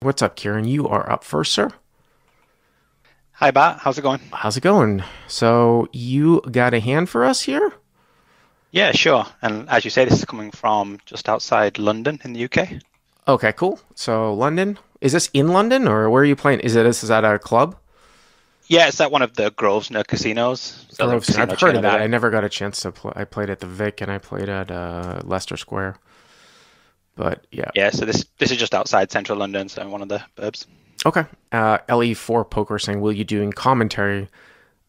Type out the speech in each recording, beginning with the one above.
What's up, Kieran? You are up first, sir. Hi, Bart. How's it going? How's it going? So you got a hand for us here? Yeah, sure. And as you say, this is coming from just outside London in the UK. Okay, cool. So London. Is this in London or where are you playing? Is that a club? Yeah, it's at one of the Grosvenor casinos, so the Grosvenor. I've casino heard chain of over it. I there. never got a chance to play. I played at the Vic and I played at Leicester Square. But yeah. Yeah, so this is just outside central London, so in one of the burbs. Okay. LE4 Poker saying, will you doing commentary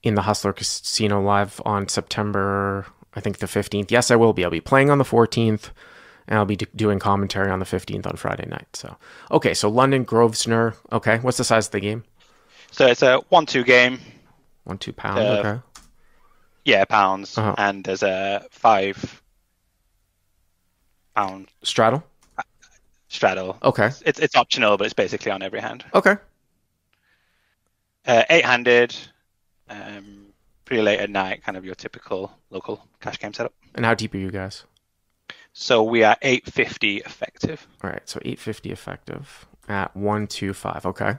in the Hustler Casino live on September, I think the 15th? Yes, I will be. I'll be playing on the 14th and I'll be doing commentary on the 15th on Friday night. So, okay. So London, Grosvenor. Okay. What's the size of the game? So it's a 1-2 game, 1 2 pound. uh, Okay. yeah, pounds, Uh-huh. and there's a £5 Straddle. straddle. Okay. It's optional, but it's basically on every hand. Okay. Eight-handed, pretty late at night, kind of your typical local cash game setup. And how deep are you guys? So we are 850 effective. All right. So 850 effective at 1 2 5. Okay.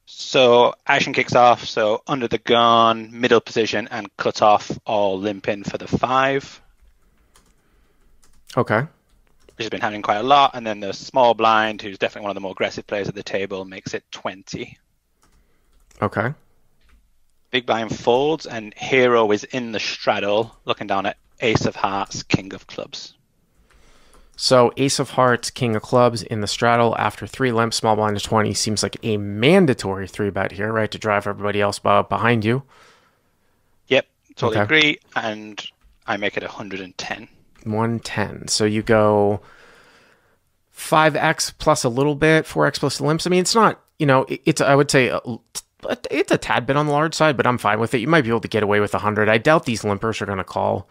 So action kicks off. So under the gun, middle position, and cut off all limp in for the five, Okay. which has been happening quite a lot. And then the small blind, who's definitely one of the more aggressive players at the table, makes it 20. Okay. Big blind folds, and hero is in the straddle, looking down at ace of hearts, king of clubs. So Ace of Hearts, King of Clubs in the straddle after 3 limp, small blind to 20 seems like a mandatory 3-bet here, right? To drive everybody else behind you. Yep, totally Okay. agree. And I make it 110. 110. So you go 5x plus a little bit, 4x plus the limps. I mean, it's not, it's, I would say, it's a tad bit on the large side, but I'm fine with it. You might be able to get away with 100. I doubt these limpers are going to call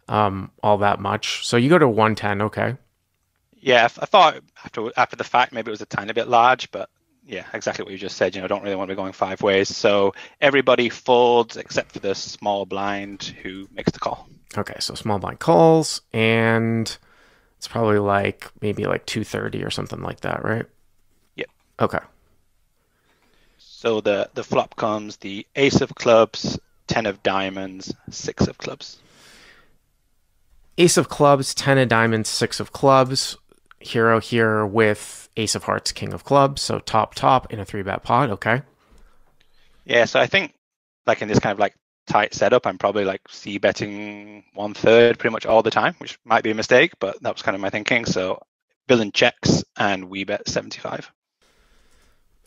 all that much. So you go to 110. Okay. Yeah, I thought after the fact maybe it was a tiny bit large, but yeah, exactly what you just said. Don't really want to be going five ways. So everybody folds except for the small blind who makes the call. Okay. So small blind calls, and it's probably maybe like 230 or something like that, right? Yep. Okay. So the flop comes the ace of clubs, 10 of diamonds, 6 of clubs. Ace of clubs, 10 of diamonds, 6 of clubs. Hero here with Ace of Hearts, King of Clubs. So top in a 3-bet pot. Okay. Yeah, so I think like in this kind of like tight setup, I'm probably like c betting 1/3 pretty much all the time, which might be a mistake, but that was kind of my thinking. So villain checks and we bet 75.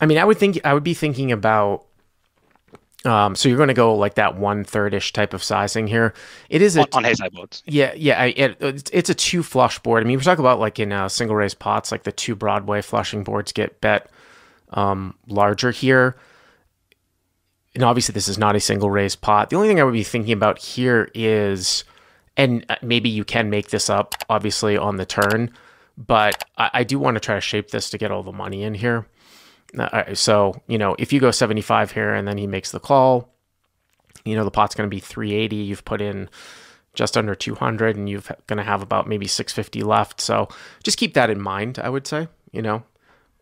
I mean, I would be thinking about. So you're going to go like that 1/3-ish type of sizing here. It is On his sideboards. yeah. It's a 2 flush board. I mean, we're talking about like in single raise pots, like the 2 Broadway flushing boards get bet larger here. And obviously, this is not a single raise pot. The only thing I would be thinking about here is, and maybe you can make this up, obviously, on the turn, but I do want to try to shape this to get all the money in here. So, if you go 75 here and then he makes the call, the pot's going to be 380. You've put in just under 200 and you're going to have about maybe 650 left. So just keep that in mind, I would say,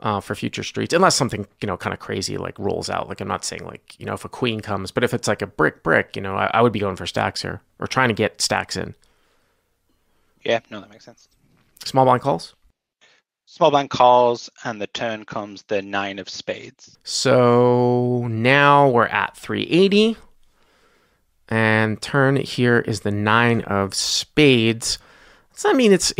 for future streets, unless something, kind of crazy like rolls out. Like I'm not saying like, if a queen comes, but if it's like a brick, I would be going for stacks here or trying to get stacks in. Yeah, no, that makes sense. Small blind calls. Small blind calls, and the turn comes the 9 of spades. So now we're at 380. And turn here is the 9 of spades. So, I mean, it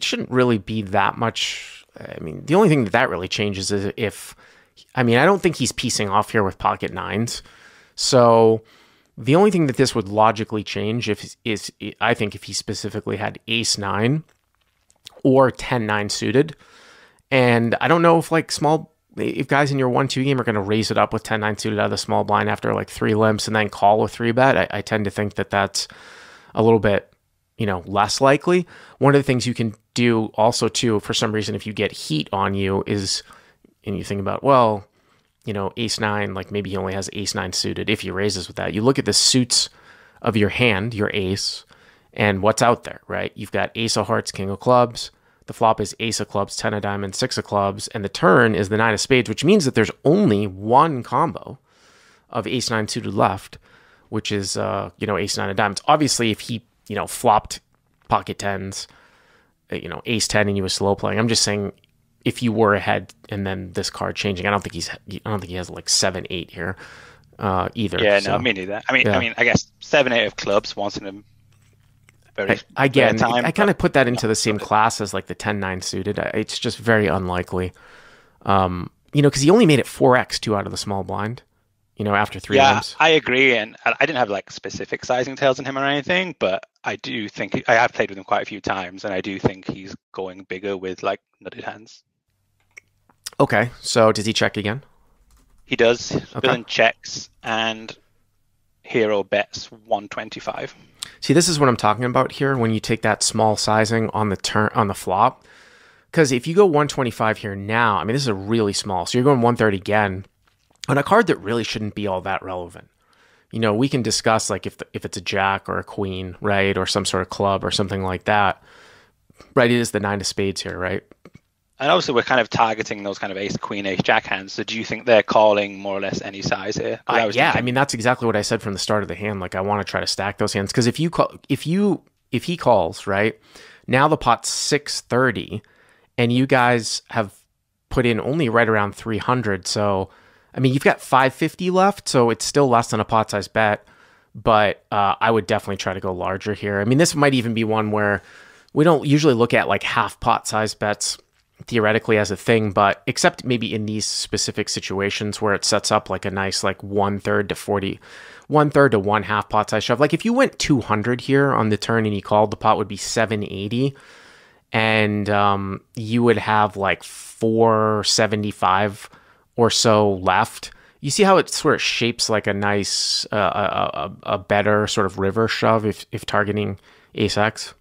shouldn't really be that much. I mean, the only thing that really changes is I don't think he's piecing off here with pocket nines. So the only thing that this would logically change I think if he specifically had ace 9 or 10-9 suited. And I don't know if guys in your 1-2 game are going to raise it up with 10-9 suited out of the small blind after like 3 limps and then call a 3-bet. I tend to think that that's a little bit, less likely. One of the things you can do also too, for some reason, if you get heat on you is, and you think about, well, ace 9, like maybe he only has ace 9 suited. If he raises with that, you look at the suits of your hand, your ace, and what's out there, right? You've got ace of hearts, king of clubs. The flop is ace of clubs, 10 of diamonds, 6 of clubs, and the turn is the 9 of spades, which means that there's only one combo of ace 9 suited left, which is, ace 9 of diamonds. Obviously, if he, flopped pocket tens, ace 10 and you was slow playing, I'm just saying if you were ahead and then this card changing, I don't think he has like 7-8 here either. Yeah, so. No, me neither. I mean, I guess 7-8 of clubs once in a very again, time. I kind of put that into the same class as like the 10-9 suited. It's just very unlikely, because he only made it 4x 2 out of the small blind, after 3 limps. I agree, and I didn't have like specific sizing tails on him or anything, but I do think I have played with him quite a few times, and I do think he's going bigger with like nutted hands. Okay, so does he check again? He does. Okay. Villain checks and hero bets 125. See, this is what I'm talking about here when you take that small sizing on the flop. Because if you go 125 here now, I mean, this is a really small. So you're going 130 again on a card that really shouldn't be all that relevant. We can discuss like if it's a jack or a queen, right? Or some sort of club or something like that. Right, it is the 9 of spades here, right? And also we're kind of targeting those kind of ace, queen, ace, jack hands. So do you think they're calling more or less any size here? I mean, that's exactly what I said from the start of the hand. Like I want to try to stack those hands. Because if he calls, right, now the pot's 630 and you guys have put in only right around 300. So, I mean, you've got 550 left. So it's still less than a pot size bet. But I would definitely try to go larger here. I mean, this might even be one where we don't usually look at like half pot size bets theoretically as a thing, but except maybe in these specific situations where it sets up like a nice like 1/3 to 40, 1/3 to 1/2 pot size shove. Like if you went 200 here on the turn and he called, the pot would be 780, and you would have like 475 or so left. You see how it sort of shapes like a nice, a better sort of river shove if targeting ace X.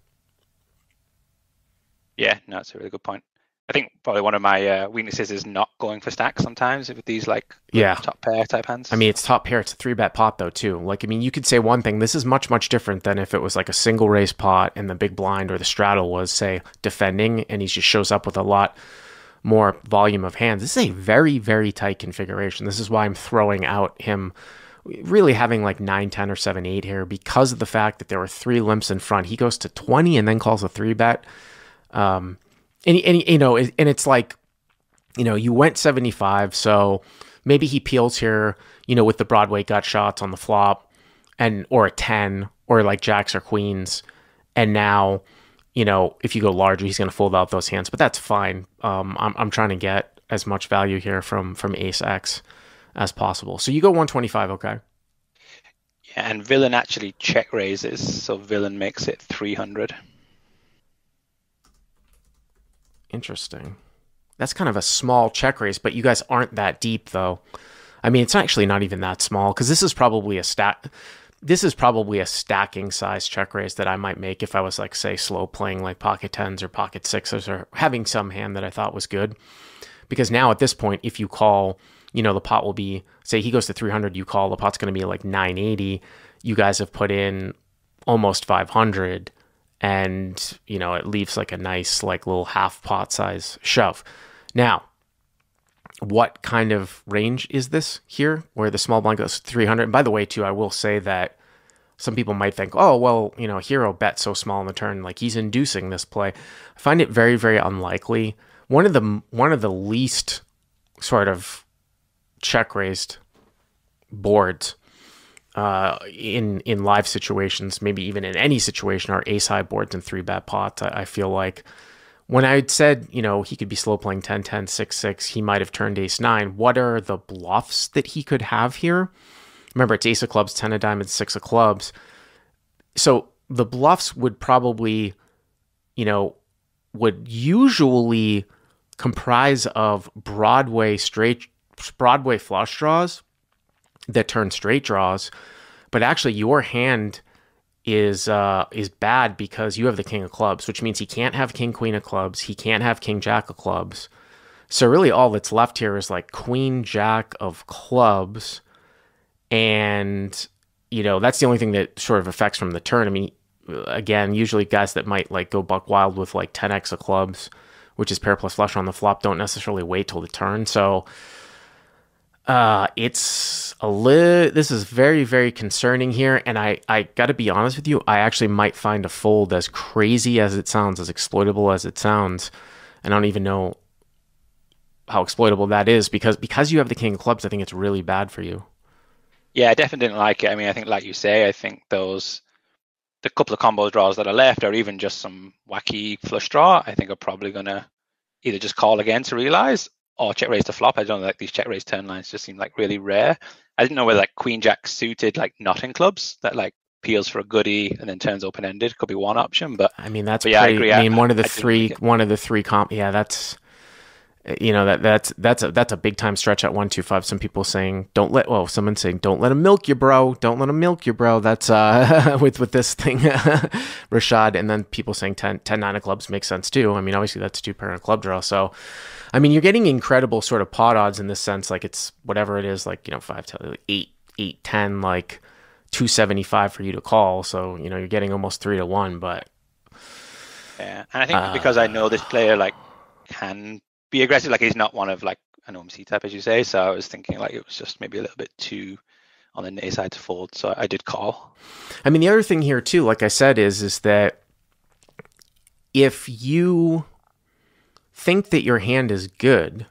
Yeah, no, that's a really good point. I think probably one of my weaknesses is not going for stacks sometimes with these like top pair type hands. I mean, it's top pair. It's a 3-bet pot though too. Like, I mean, you could say one thing. This is much, much different than if it was like a single raise pot and the big blind or the straddle was say defending and he just shows up with a lot more volume of hands. This is a very, very tight configuration. This is why I'm throwing out him really having like 9-10 or 7-8 here because of the fact that there were 3 limps in front. He goes to 20 and then calls a 3-bet. And it's like, you went 75, so maybe he peels here, with the Broadway gut shots on the flop or a 10 or like jacks or queens. And now, if you go larger, he's going to fold out those hands, but that's fine. I'm trying to get as much value here from ace X as possible. So you go 125. Okay. Yeah. And villain actually check raises. So villain makes it 300. Interesting. That's kind of a small check raise, but you guys aren't that deep though. I mean, it's actually not even that small because this is probably a stacking size check raise that I might make if I was like, say, slow playing like pocket tens or pocket sixes or having some hand that I thought was good. Because now at this point, if you call, the pot will be, say he goes to 300, you call, the pot's going to be like 980. You guys have put in almost 500. And, it leaves like a nice, like little half pot size shove. Now, what kind of range is this here where the small blind goes 300? And by the way, too, I will say that some people might think, oh, well, hero bet so small in the turn, like he's inducing this play. I find it very, very unlikely. One of the least sort of check raised boards in live situations, maybe even in any situation, are ace high boards and 3-bet pots. I feel like when I said, he could be slow playing 10-10, 6-6, he might have turned ace 9. What are the bluffs that he could have here? Remember, it's ace of clubs, 10 of diamonds, 6 of clubs. So the bluffs would probably, would usually comprise of Broadway flush draws that turn straight draws, but actually your hand is bad because you have the king of clubs, which means he can't have king queen of clubs, he can't have king jack of clubs. So really all that's left here is like queen jack of clubs, and that's the only thing that sort of affects from the turn. I mean, again, usually guys that might like go buck wild with like 10x of clubs, which is pair plus flush on the flop, don't necessarily wait till the turn. So this is very, very concerning here. And I got to be honest with you, I actually might find a fold, as crazy as it sounds, as exploitable as it sounds. And I don't even know how exploitable that is, because you have the king of clubs. I think it's really bad for you. Yeah, I definitely didn't like it. I mean, I think, like you say, I think the couple of combo draws that are left, or even just some wacky flush draw, I think are probably going to either just call again to realize, or check raise to flop. I don't know, like these check raise turn lines just seem like really rare. I didn't know whether like queen jack suited, like not in clubs, that like peels for a goodie and then turns open ended could be one option. But I mean, that's yeah, pretty, I agree. I mean, one of the three comp. Yeah, that's, you know, that's a big time stretch at 125. Some people saying someone saying don't let him milk you, bro. Don't let him milk you, bro. That's with this thing, Rashad. And then people saying 10-9 of clubs makes sense too. I mean, obviously that's 2 pair of club draw. So, I mean, you're getting incredible sort of pot odds in this sense. Like it's whatever it is, like, you know, 5, 8, 10, like 275 for you to call. So, you know, you're getting almost 3 to 1. But yeah, and I think because I know this player like can be aggressive, like he's not one of like an OMC type, as you say. So I was thinking like it was just maybe a little bit too on the nay side to fold. So I did call. I mean, the other thing here too, like I said, is that if you think that your hand is good,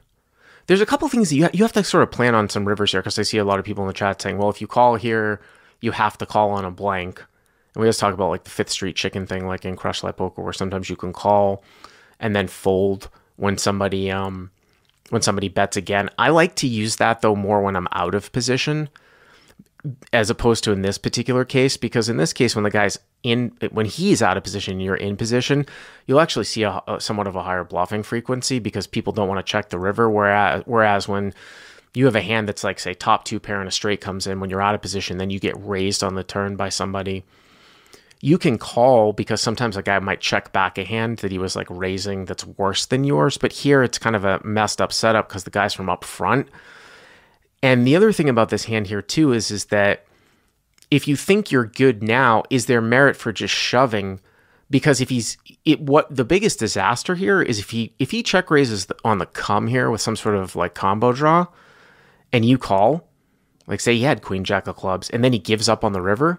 there's a couple things that you have to sort of plan on some rivers here, because I see a lot of people in the chat saying, well, if you call here, you have to call on a blank. And we always talk about like the Fifth Street chicken thing, like in Crush Light Poker, where sometimes you can call and then fold when somebody bets again. I like to use that though more when I'm out of position, as opposed to in this particular case, because in this case, when he's out of position, you're in position, you'll actually see a somewhat of a higher bluffing frequency, because people don't want to check the river. Whereas when you have a hand that's like, say, top 2 pair and a straight comes in, when you're out of position, then you get raised on the turn by somebody. You can call, because sometimes a guy might check back a hand that he was like raising that's worse than yours. But here it's kind of a messed up setup because the guy's from up front. And the other thing about this hand here too is that if you think you're good now, is there merit for just shoving? Because what the biggest disaster here is if he check raises on the come here with some sort of like combo draw, and you call, like say he had queen jack of clubs, and then he gives up on the river.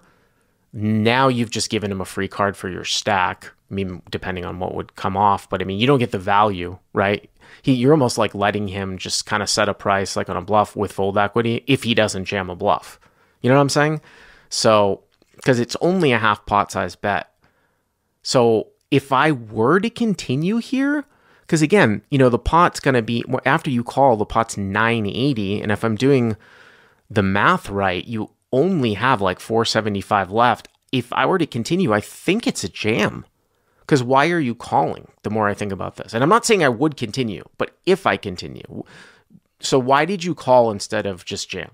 Now you've just given him a free card for your stack. I mean, depending on what would come off, but I mean, you don't get the value, right? You're almost like letting him just kind of set a price like on a bluff with fold equity if he doesn't jam a bluff. You know what I'm saying? So, because it's only a half pot size bet. So if I were to continue here, because again, you know, the pot's going to be, after you call, the pot's 980. And if I'm doing the math right, you only have like 475 left. If I were to continue, I think it's a jam. Because why are you calling? The more I think about this. And I'm not saying I would continue, but if I continue. So why did you call instead of just jam?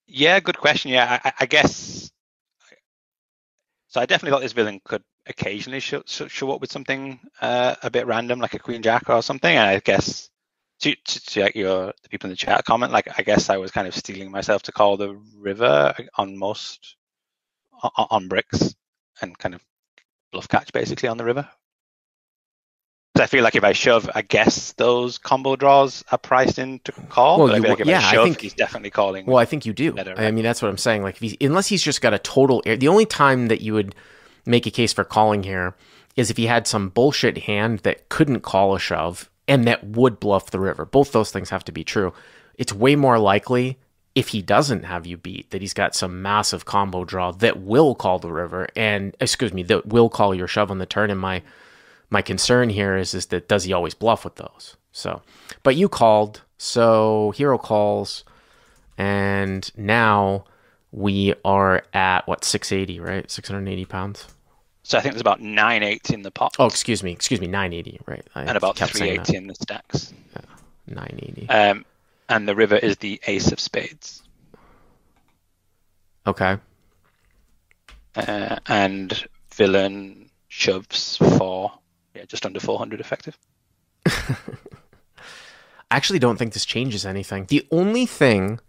Yeah, good question. Yeah, I guess. So I definitely thought this villain could occasionally show up with something a bit random, like a queen jack or something. And I guess to like the people in the chat comment, like I guess I was kind of stealing myself to call the river on bricks and kind of bluff catch basically on the river. So I feel like if I shove, I guess those combo draws are priced in to call. Well, but I feel like if I shove, he's definitely calling. Well, I think you do. Better, right? I mean, that's what I'm saying. Like, unless he's just got a total air. The only time that you would make a case for calling here is if he had some bullshit hand that couldn't call a shove and that would bluff the river. Both those things have to be true. It's way more likely, if he doesn't have you beat, that he's got some massive combo draw that will call the river that will call your shove on the turn. And my concern here is that does he always bluff with those? So, but you called, so hero calls, and now we are at what, 680, right? 680 pounds. So I think there's about 980 in the pot. Oh, excuse me, 980, right? And about 380 in the stacks. Yeah, 980. And the river is the ace of spades. Okay. And villain shoves for just under 400 effective. I actually don't think this changes anything. The only thing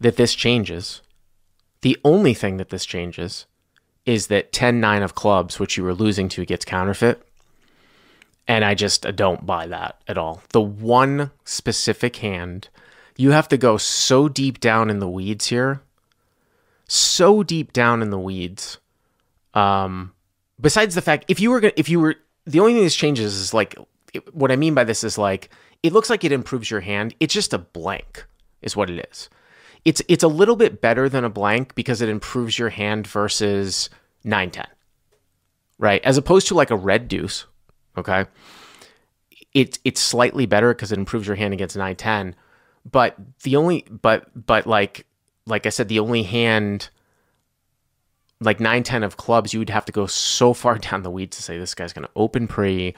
that this changes, The only thing that this changes is that 10-9 of clubs, which you were losing to, gets counterfeit. And I just don't buy that at all. The one specific hand, you have to go so deep down in the weeds here. So deep down in the weeds. Besides the fact, if you were, the only thing this changes is like, what I mean by this is like, it looks like it improves your hand. It's just a blank is what it is. It's a little bit better than a blank because it improves your hand versus 9-10, right? As opposed to like a red deuce, okay? It's slightly better because it improves your hand against 9-10, but like I said, the only hand, like 9-10 of clubs, you would have to go so far down the weeds to say this guy's going to open pre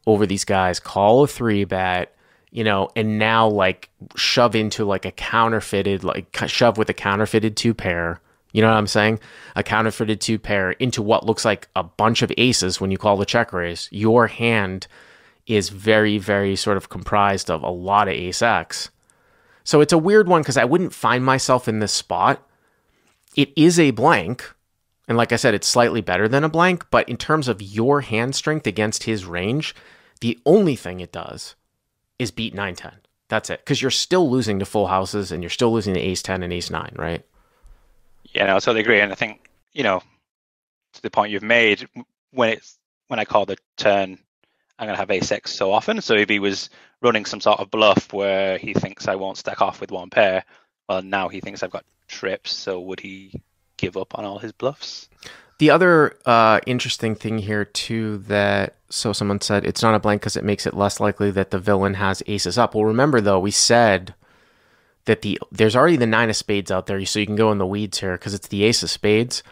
over these guys, call a 3-bet, and now like shove into like a counterfeited, like shove with a counterfeited 2-pair. You know what I'm saying? A counterfeited 2-pair into what looks like a bunch of aces when you call the check raise. Your hand is very, very sort of comprised of a lot of ace-X. So it's a weird one because I wouldn't find myself in this spot. It is a blank. And like I said, it's slightly better than a blank. But in terms of your hand strength against his range, the only thing it does is beat 9-10. That's it. Because you're still losing to full houses and you're still losing to ace-10 and ace-9, right? Yeah, no, I totally agree. And I think, to the point you've made, when I call the turn, I'm going to have ace-X so often. So if he was running some sort of bluff where he thinks I won't stack off with one pair, well, now he thinks I've got trips. So would he give up on all his bluffs? The other interesting thing here, too, so someone said it's not a blank because it makes it less likely that the villain has aces up. Well, remember, though, we said that there's already the 9 of spades out there, so you can go in the weeds here because it's the ace of spades.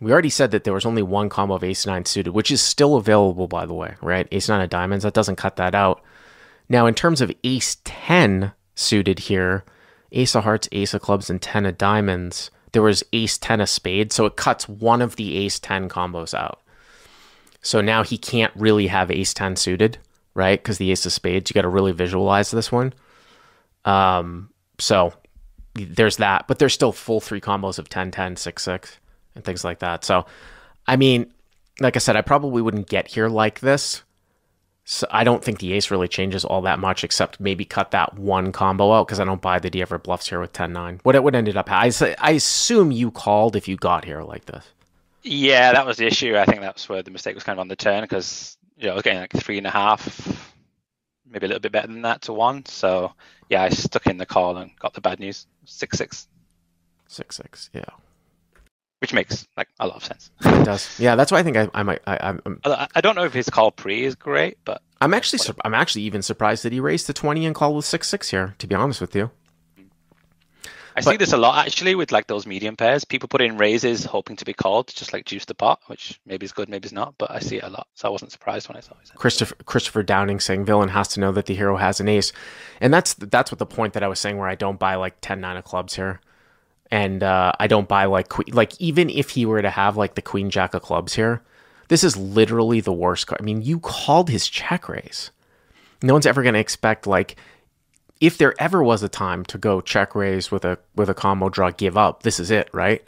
We already said that there was only one combo of ace-9 suited, which is still available, by the way, right? Ace-9 of diamonds, that doesn't cut that out. Now, in terms of ace-10 suited here, ace of hearts, ace of clubs, and 10 of diamonds, there was ace-10 of spades, so it cuts one of the ace-10 combos out. So now he can't really have ace-10 suited, right? Because the ace of spades, you got to really visualize this one. So there's that, but there's still full 3 combos of 10-10, 6-6, and things like that. So, I mean, like I said, I probably wouldn't get here like this. So I don't think the ace really changes all that much, except maybe cut that one combo out because I don't buy that he ever bluffs here with 10-9. What it would ended up, I assume you called if you got here like this. Yeah, that was the issue. I think that's where the mistake was kind of on the turn because I was getting like 3.5, maybe a little bit better than that to 1. So yeah, I stuck in the call and got the bad news. 6-6. 6-6, yeah. Which makes like a lot of sense. It does. Yeah, that's why I think I might. I don't know if his call pre is great, but I'm actually even surprised that he raised to 20 and called with 6-6 here. To be honest with you, I see this a lot actually with like those medium pairs. People put in raises hoping to be called, just like juice the pot, which maybe is good, maybe it's not. But I see it a lot, so I wasn't surprised when I saw it. Christopher Downing saying villain has to know that the hero has an ace, and that's what the point that I was saying where I don't buy like 10-9 of clubs here. And I don't buy like even if he were to have like the queen jack of clubs here, this is literally the worst card. I mean, you called his check raise. No one's ever going to expect like if there ever was a time to go check raise with a combo draw give up, this is it, right?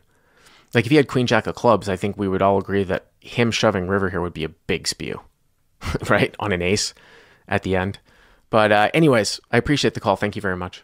Like if he had queen jack of clubs, I think we would all agree that him shoving river here would be a big spew, right? On an ace at the end. But anyways, I appreciate the call. Thank you very much.